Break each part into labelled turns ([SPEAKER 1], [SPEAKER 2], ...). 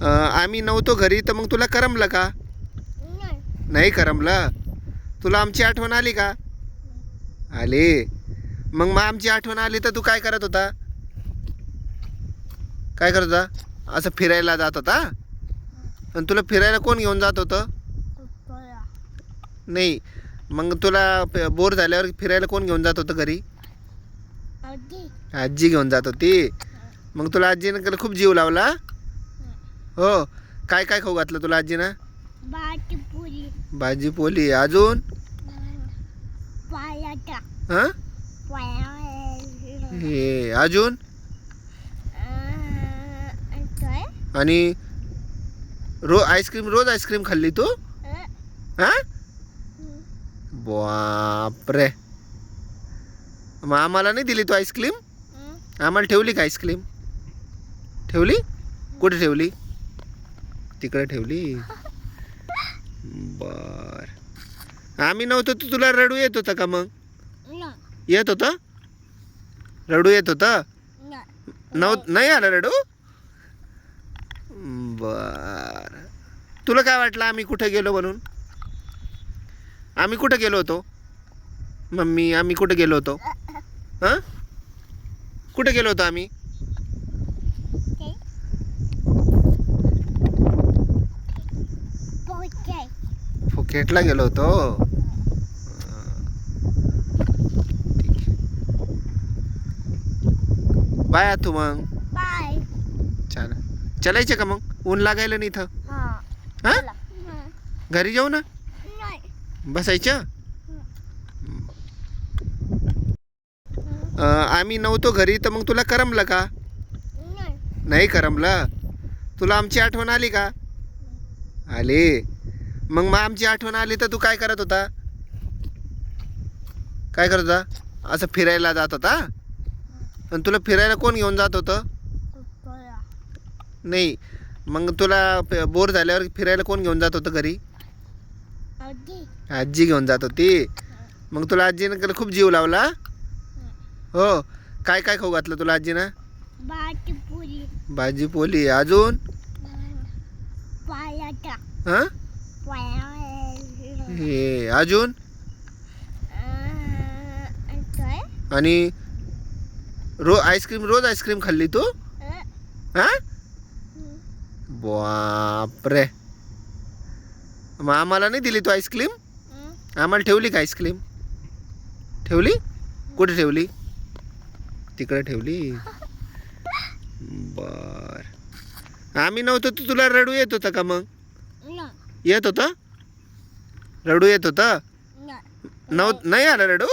[SPEAKER 1] आम्ही नव्हतो घरी तर मग तुला करमलं का? नाही करमलं. तुला आमची आठवण आली का? आली. मग आमची आठवण आली तर तू काय करत होता? काय करत होता? असं फिरायला जात होता? आणि तुला फिरायला कोण घेऊन जात होतं? नाही. मग तुला बोर झाल्यावर फिरायला कोण घेऊन जात होतं घरी? आजी घेऊन जात होती. मग तुला आजीनं खूप जीव लावला? हो. काय काय खाऊ घातलं तुला आजीनं? भाजी पोळी. अजून? हा? हे अजून? आणि रोज आईस्क्रीम खाल्ली तू? हा? बापरे. मग आम्हाला नाही दिली तू आईस्क्रीम? आम्हाला ठेवली का आईस्क्रीम? ठेवली? कुठे ठेवली? तिकडे ठेवली. बर. आम्ही नव्हतो तर तुला रडू येत होतं का मग? येत होतं? रडू येत होतं? नाही आलं रडू? बर. तुला काय वाटलं आम्ही कुठे गेलो म्हणून? आम्ही कुठे गेलो होतो? मम्मी आम्ही कुठे गेलो होतो? हां? कुठे गेलो होतो आम्ही? फुकेटला गेलो होतो. बाय तू मग. चल चलायचं का मग? ऊन लागायला नाही इथं. हा? घरी जाऊ ना? बसायचं? आम्ही नव्हतो घरी तर मग तुला करमलं का? नाही करमलं. तुला आमची आठवण आली का? आली. मग आमची आठवण आली तर तू काय करत होता? काय करत होता? असं फिरायला जात होता? आणि तुला फिरायला कोण घेऊन जात होतं? नाही. मग तुला बोर झाल्यावर फिरायला कोण घेऊन जात होतं घरी? आजी घेऊन जात होती. मग तुला आजीनं खूप जीव लावला? हो. काय काय खाऊ घातलं तुला आजीनं? भाजी पोळी. अजून? हा? हे अजून? आणि रोज आईस्क्रीम खाल्ली तू? हा? बापरे. मग आम्हाला नाही दिली तू आईस्क्रीम? आम्हाला ठेवली का आईस्क्रीम? ठेवली? कुठे ठेवली? तिकडे ठेवली. बर. आम्ही नव्हतो तर तुला रडू येत होतं का मग? येत होतं? रडू येत होतं? नाही आलं रडू?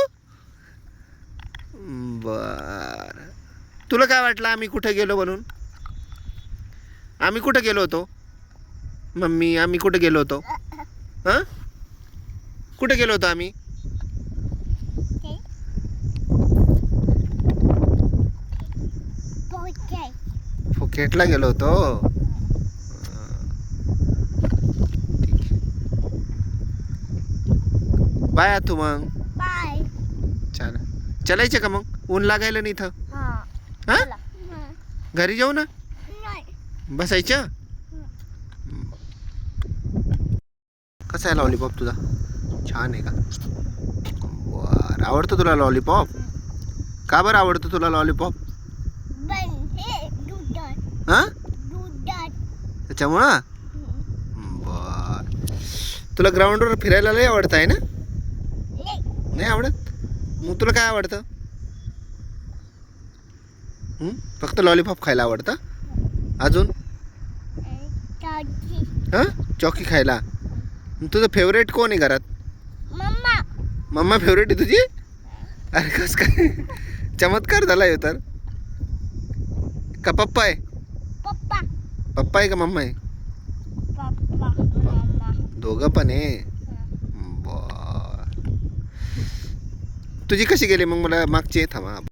[SPEAKER 1] बर. तुला काय वाटलं आम्ही कुठे गेलो म्हणून? आम्ही कुठे गेलो होतो? मम्मी आम्ही कुठे गेलो होतो? हां? कुठे गेलो होतो आम्ही? फुकेटला गेलो होतो. बाय तू मग. चल चलायचं का मग? ऊन लागायला नाही इथं. हा? घरी जाऊ ना? बसायचं? कसा आहे लॉलीपॉप तुझा? छान आहे का? बर. आवडतं तुला लॉलीपॉप? का बरं आवडतं तुला लॉलीपॉप? हा? त्याच्यामुळं? बर. तुला ग्राउंडवर फिरायला लय आवडत आहे ना? नाही आवडत? मग तुला काय आवडतं? फक्त लॉलीपॉप खायला आवडतं? अजून? हां? चॉकी खायला. तुझं फेवरेट कोण आहे घरात? मम्मा फेवरेट आहे तुझी? अरे कस काय चमत्कार झाला आहे तर. का पप्पा आहे? पप्पा आहे का मम्मा आहे? दोघं पण आहे. बर. तुझी कशी गेली मग? मला मागची थांबा.